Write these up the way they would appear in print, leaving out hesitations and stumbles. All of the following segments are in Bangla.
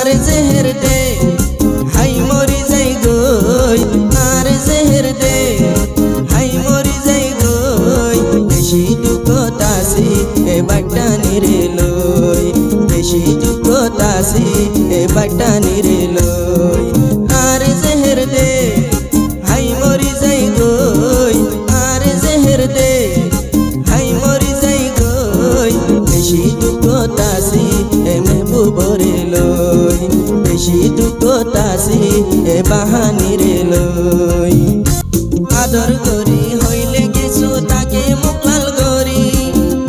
আর জেহের দে হাই মরি যাই গই, আর জেহের দে হাই মরি যাই গই। বেশি দুঃখ তাসি এ বাটা নিরে লই, বেশি দুঃখ তাসি এ বাটা নিরে লই। আর জেহের দে হাই মরি যাই গই, আর জেহের দে হাই মরি যাই গই। বেশি দুঃখ তাসি এ মেহবুবরে লই, বেশি দুঃখ তাসি এ বাহানিরে লই। আদর করি হইলে কিছু তাকে মুখলাল করি,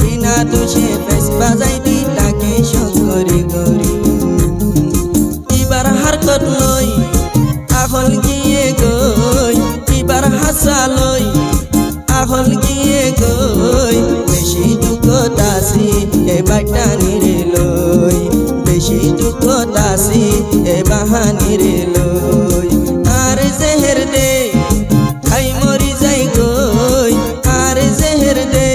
বিনা দোষে বেশ বাজাই দি তাকে শঙ্করি করি। এবার হারকত লই আহল গিয়ে গই, এবার হাসা লই আহল গিয়ে গই। বেশি দুঃখ তাসি এ বাটা নিরে লই, বেশি দুঃখ তাসি এ বাহানিরে লই। আর জেহের দে হাই মরি যাই গই, আর জেহের দে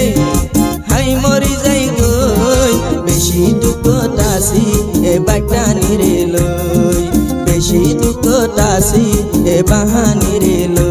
হাই মরি যাই গই। বেশি দুঃখ তাসি এ বাটা নিরে লই, বেশি দুঃখ তাসি এ বাহানিরে লই।